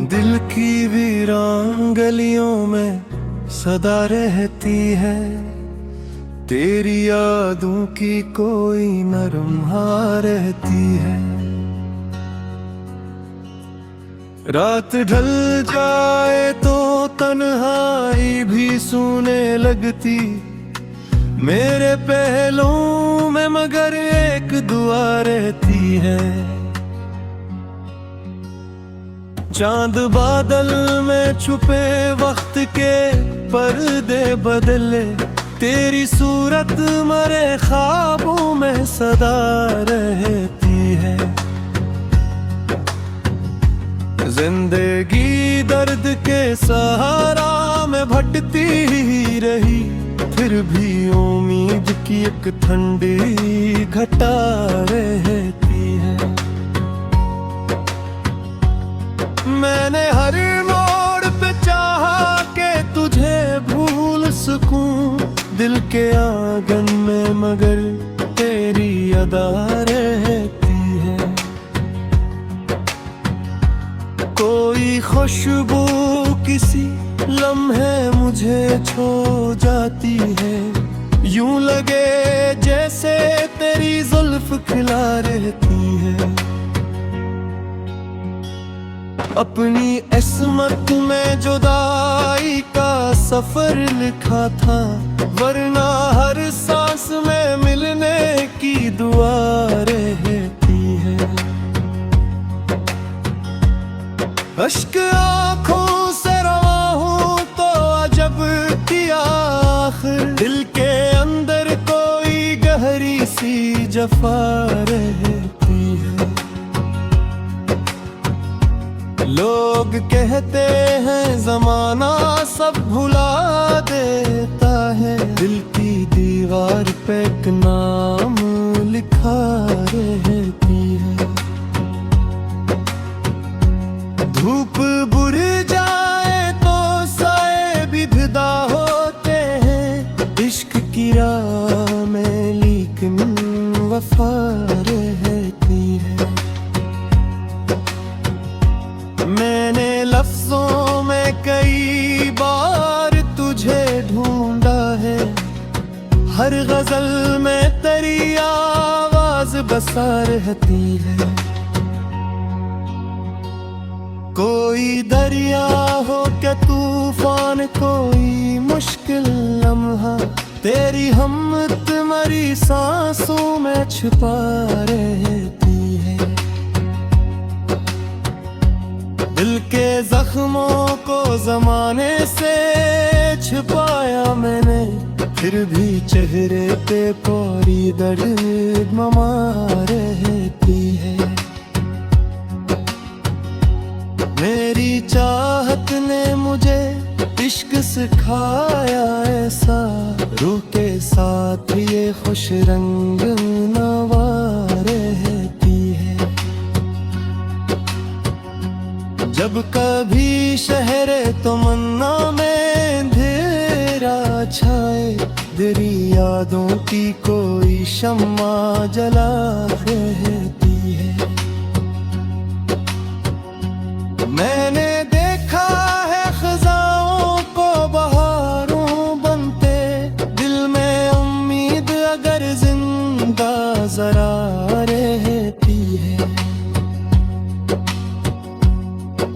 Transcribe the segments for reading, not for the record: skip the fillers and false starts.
दिल की वीरान गलियों में सदा रहती है, तेरी यादों की कोई नरम हाँ रहती है। रात ढल जाए तो तन्हाई भी सूने लगती, मेरे पहलुओं में मगर एक दुआ रहती है। चांद बादल में छुपे वक्त के पर्दे बदले, तेरी सूरत मरे ख्वाबों में सदा रहती है। जिंदगी दर्द के सहारा में भटती ही रही, फिर भी उम्मीद की एक ठंडी घटा रहती है। मैंने हर मोड़ पे चाहा के तुझे भूल सकूं, दिल के आंगन में मगर तेरी अदा रहती है। कोई खुशबू किसी लम्हे मुझे छू जाती है, यूं लगे जैसे तेरी जुल्फ खिला रहती है। अपनी किस्मत में जुदाई का सफर लिखा था, वरना हर सांस में मिलने की दुआ रहती है। अश्क आँखों से रवा हूँ तो अजब किया आखिर, दिल के अंदर कोई गहरी सी जफा रहती है। लोग कहते हैं जमाना सब भुला देता है, दिल की दीवार पे एक नाम लिखा रहती है। धूप बुझ जाए तो साए भी फिदा होते हैं, इश्क की राह में लेकिन वफा रहती है। मैंने लफ्जों में कई बार तुझे ढूंढा है, हर गजल में तेरी आवाज बसा रहती है। कोई दरिया हो के तूफान, कोई मुश्किल लम्हा तेरी हिम्मत मरी सांसों में छुपा रहती है। दिल के जख्मों को जमाने से छुपाया मैंने, फिर भी चेहरे पे पूरी दर्द ममा रहती है। मेरी चाहत ने मुझे इश्क सिखाया ऐसा, रूह के साथ ये खुश रंग नवा रहती है। जब कभी शहरे तमन्ना में अंधेरा छाए, तेरी यादों की कोई शम्मा जला रहती है। मैंने देखा है खज़ाओं को बहारों बनते, दिल में उम्मीद अगर जिंदा जरा रहती है।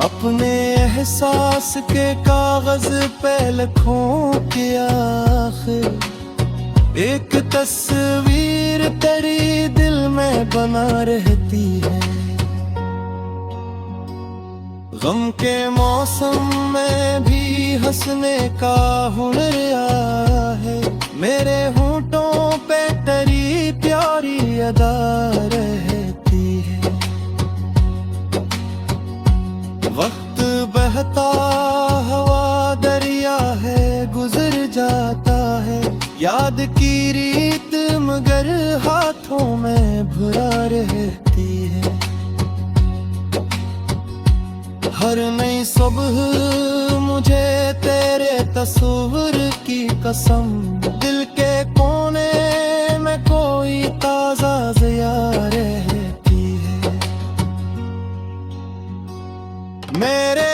अपने एहसास के कागज पे लिखूं कि आखिर एक तस्वीर तेरी दिल में बना रहती है। गम के मौसम में भी हंसने का हुनर आया है, मेरे होंठों पे तेरी प्यारी अदा रहती है। वक्त बहता हवा दरिया है, गुजर जाता है, याद की रीत मगर हाथों में भुला रहती है। हर नई सुबह मुझे तेरे तस्वीर की कसम, दिल के कोने में कोई ताजा ज़िया रहती है। मेरे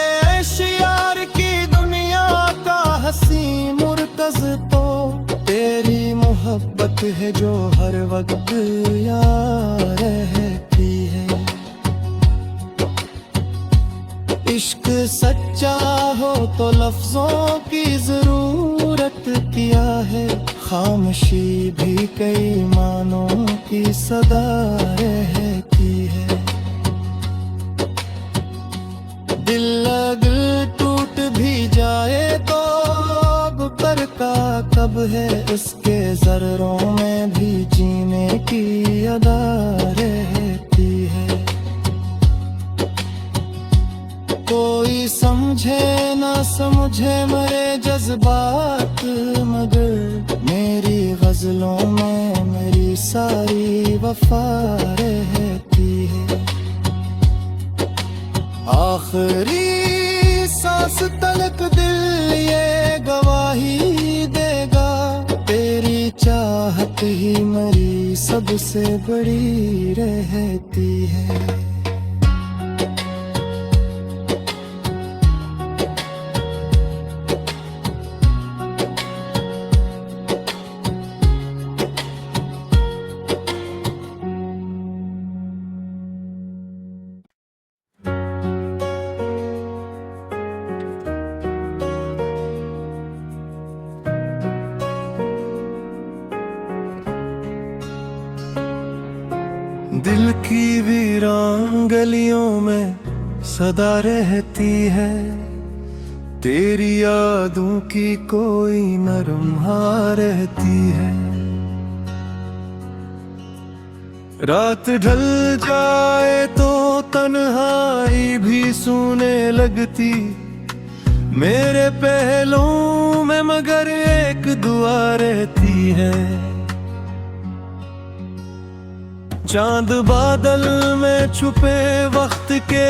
वक्त याद रहती है। इश्क सच्चा हो तो लफ्जों की जरूरत क्या है, खामोशी भी कई मानों की सदा रहती है। दिल अगर टूट भी जाए तो गुकर का कब है, उसके जर्रों में भी जीने की अदा रहती है। कोई समझे ना समझे मरे जज्बात, मगर मेरी गजलों में मेरी सारी वफा रहती है। आखिरी सांस तलक दिल ये गवाही देगा, तेरी चाहत ही मेरी सबसे बड़ी रहती है। दिल की वीरान गलियों में सदा रहती है, तेरी यादों की कोई नरम हार रहती है। रात ढल जाए तो तन्हाई भी सूने लगती, मेरे पहलुओं में मगर एक दुआ रहती है। चांद बादल में छुपे वक्त के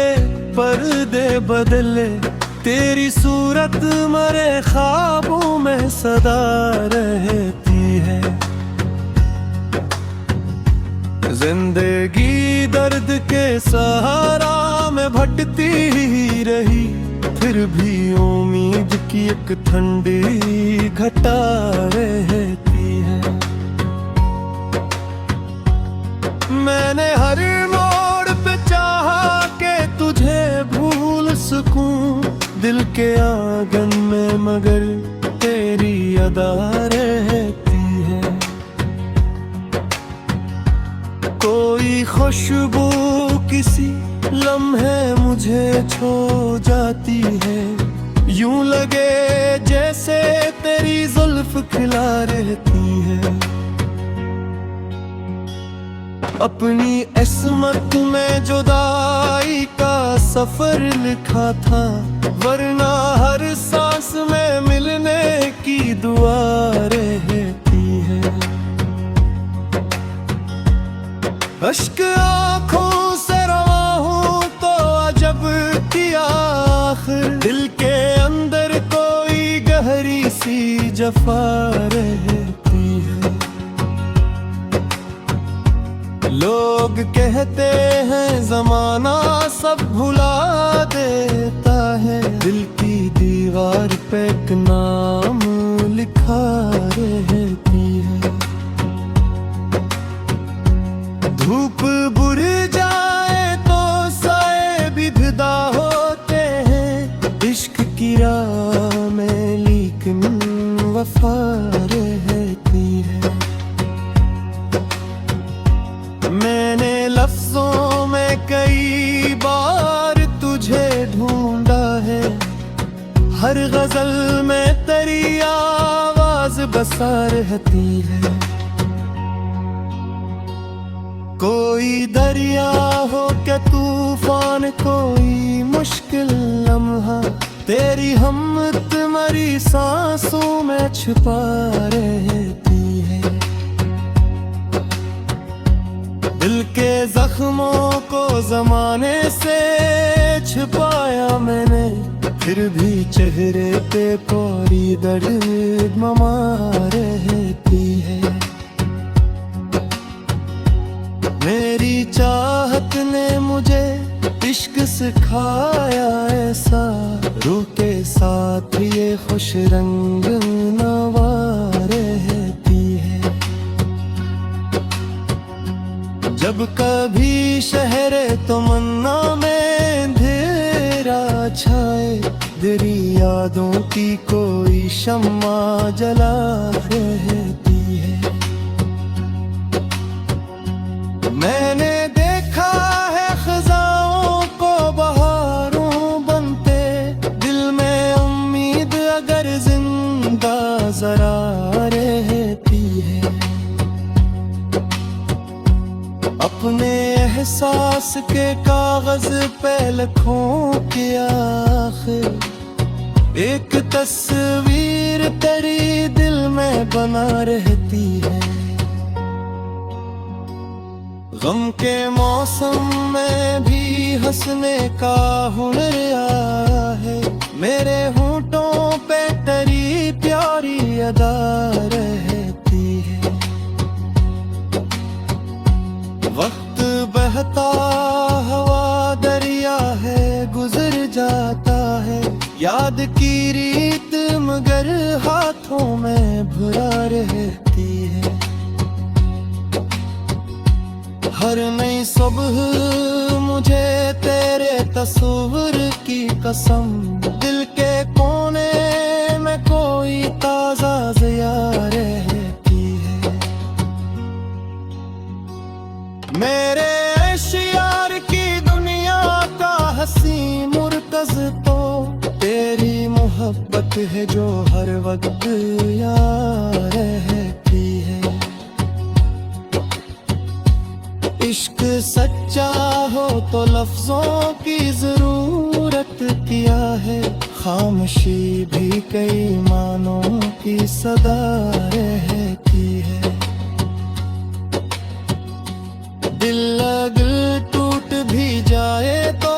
पर्दे बदले, तेरी सूरत मरे ख्वाबों में सदा रहती है। जिंदगी दर्द के सहारा में भटती ही रही, फिर भी उम्मीद की एक ठंडी घटा रहती है। मैंने हर मोड़ पे चाहा के तुझे भूल सकूं, दिल के आंगन में मगर तेरी अदा रहती है। कोई खुशबू किसी लम्हे मुझे छू जाती है, यूं लगे जैसे तेरी जुल्फ खिला रहती है। अपनी किस्मत में जुदाई का सफर लिखा था, वरना हर सांस में मिलने की दुआ रहती है। अश्क आँखों से रवा हूँ तो अजब किया, आखिर दिल के अंदर कोई गहरी सी जफा रहती है। लोग कहते हैं जमाना सब भुला देता है, दिल की दीवार पे एक नाम लिखा रहती है। धूप बुझ जाए तो साए भी फिदा होते हैं, इश्क की राह में लेकिन वफा रहती है। मैंने लफ्जों में कई बार तुझे ढूंढा है, हर गजल में तेरी आवाज बसा रहती है। कोई दरिया हो के तूफान, कोई मुश्किल लम्हा, तेरी हमत मरी सांसों में छुपा रहती है। दिल के जख्मों को जमाने से छुपाया मैंने, फिर भी चेहरे पे पूरी दर्द ममा रहती है। मेरी चाहत ने मुझे इश्क सिखाया ऐसा, रूह के साथ ये खुश रंग नवा रहती है। जब कभी शहरे तमन्ना में अंधेरा छाए, तेरी यादों की कोई शम्मा जला रहती है। मैंने देखा है खज़ाओं को बहारों बनते, दिल में उम्मीद अगर जिंदा जरा रहती है। अपने एहसास के कागज पे लिखूं कि आखिर एक तस्वीर तेरी दिल में बना रहती है। गम के मौसम में भी हंसने का हुनर आया है, मेरे होंठों पे तेरी प्यारी अदा रहती है। वक्त बहता हवा दरिया है, गुजर जाता है याद की रीत, मगर हाथों में भुला रहती है। हर नई सुबह मुझे तेरे तस्वीर की कसम, दिल के कोने में कोई ताजा ज़िया रहती है। मेरे इश्क़ की दुनिया का हंसी मुर्कज़ तो तेरी मोहब्बत है जो हर वक्त याद रहती है। इश्क सच्चा हो तो लफ्जों की जरूरत क्या है, खामोशी भी कई मानों की सदा रहती है। दिल अगर टूट भी जाए तो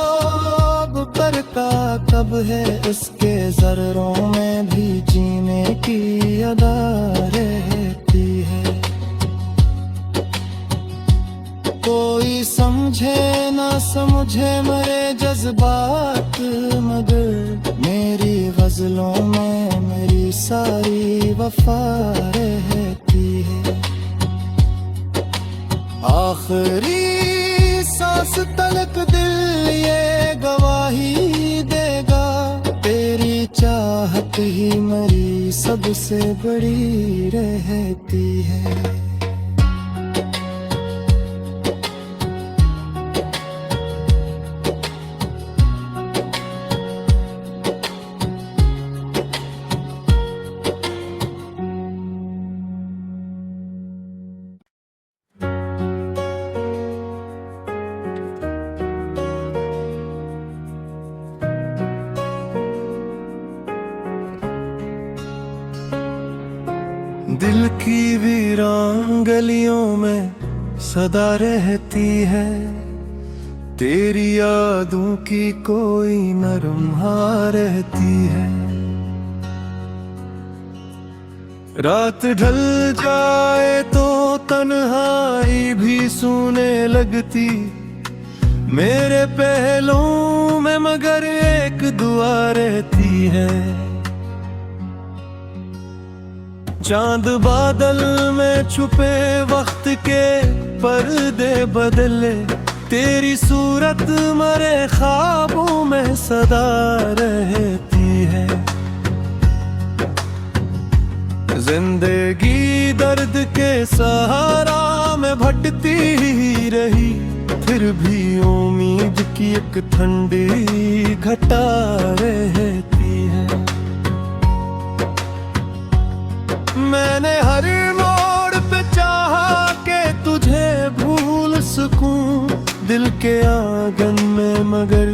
अब पर का कब है, उसके जर्रों में भी जीने की अदा रहती है। कोई समझे ना समझे मेरे जज्बात, मगर मेरी गजलों में मेरी सारी वफा रहती है। आखिरी सांस तलक दिल ये गवाही देगा, तेरी चाहत ही मेरी सबसे बड़ी रहती है। दिल की वीरान गलियों में सदा रहती है, तेरी यादों की कोई नरम हार रहती है। रात ढल जाए तो तन्हाई भी सूने लगती, मेरे पहलुओं में मगर एक दुआ रहती है। चांद बादल में छुपे वक्त के पर्दे बदले, तेरी सूरत मरे ख्वाबों में सदा रहती है। जिंदगी दर्द के सहारा में भटती ही रही, फिर भी उम्मीद की एक ठंडी घटा रहती है। मैंने हर मोड़ पे चाहा के तुझे भूल सकूं, दिल के आंगन में मगर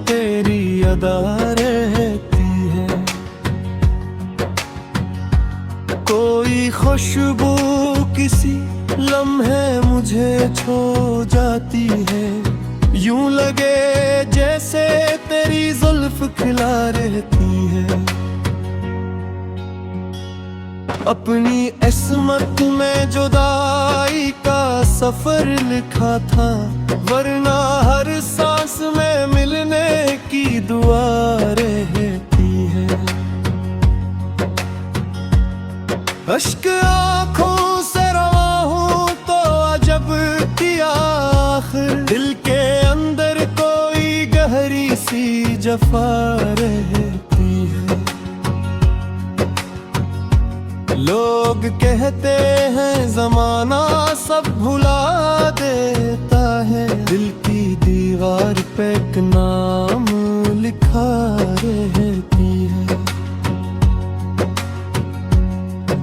तेरी अदा रहती है। कोई खुशबू किसी लम्हे मुझे छो जाती है, यूं लगे जैसे तेरी जुल्फ खिला रहती है। अपनी किस्मत में जुदाई का सफर लिखा था, वरना हर सांस में मिलने की दुआ रहती है। अश्क आँखों से रवा हूँ तो अजब किया जफा रहती है। लोग कहते हैं जमाना सब भुला देता है, दिल की दीवार पे एक नाम लिखा रहती है।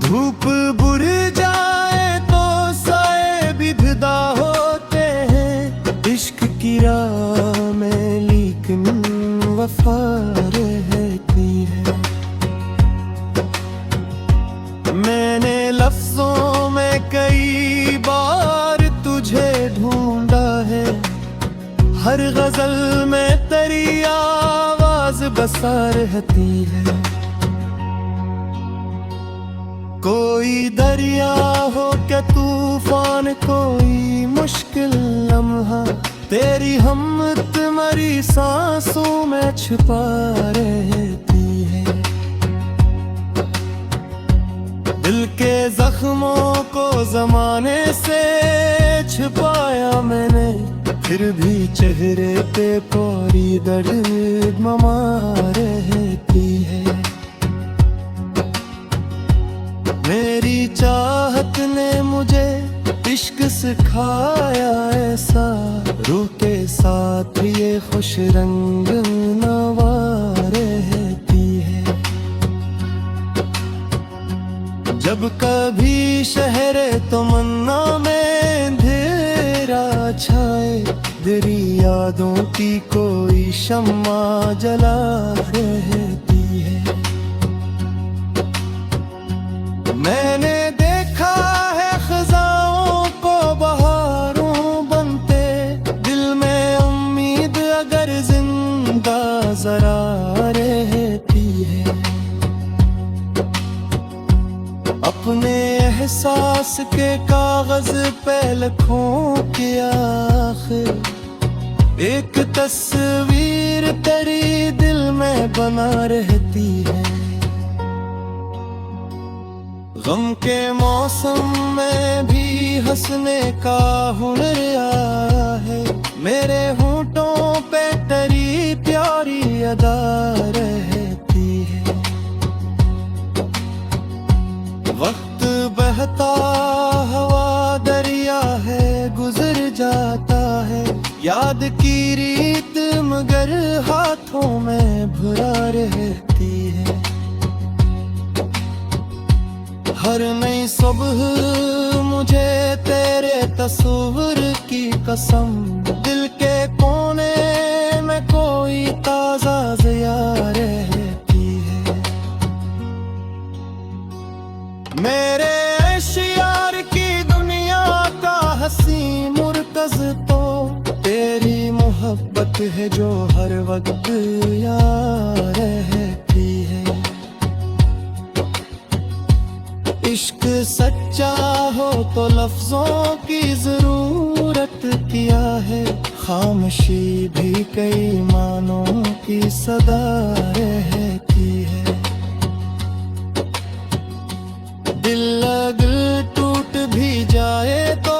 धूप बुझ जाए तो साए भी विदा होते हैं, इश्क की राह में लेकिन वफा रहती है। मैंने लफ्जों में कई बार तुझे ढूंढा है, हर गजल में तेरी आवाज बसा रहती है। कोई दरिया हो के तूफान, कोई मुश्किल लम्हा, तेरी हिम्मत मरी सांसों में छिपा रहती है। दिल के जख्मों को जमाने से छिपाया मैंने, फिर भी चेहरे पे पूरी दर्द ममा रहती है। मेरी चाहत ने मुझे इश्क सिखाया ऐसा, रूह के साथ ये खुश रंग नवा रहती है। जब कभी शहरे तमन्ना में अंधेरा छाए, तेरी यादों की कोई शम्मा जला रहती है। मैंने देखा है खज़ाओं को बहारों बनते, दिल में उम्मीद अगर जिंदा जरा रहती है। अपने एहसास के कागज पे लिखूं कि आखिर एक तस्वीर तेरी दिल में बना रहती है। गम के मौसम में भी हंसने का हुनर आया है, मेरे होंठों पे तेरी प्यारी अदा रहती है। वक्त बहता हवा दरिया है, गुजर जाता है, याद की रीत मगर हाथों में भुला रहती है। हर नई सुबह मुझे तेरे तस्वीर की कसम, दिल के कोने में कोई ताजा ज़िया रहती है। मेरे इश्क़ की दुनिया का हंसी मुर्कज़ तो तेरी मोहब्बत है जो हर वक्त याद रहती है। इश्क सच्चा हो तो लफ्जों की जरूरत किया है, खामोशी भी कई मानों की सदा रहती है। दिल अगर टूट भी जाए तो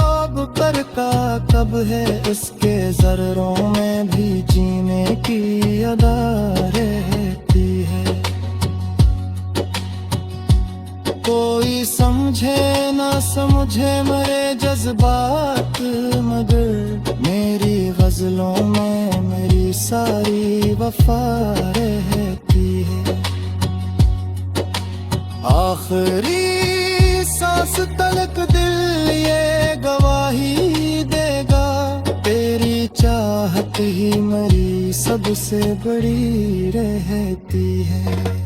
अब कर का कब है, उसके जर्रों में भी जीने की अदा रहती है। कोई समझे ना समझे मेरे जज्बात, मगर मेरी गजलों में मेरी सारी वफा रहती है। आखिरी सांस तलक दिल ये गवाही देगा, तेरी चाहत ही मेरी सबसे बड़ी रहती है।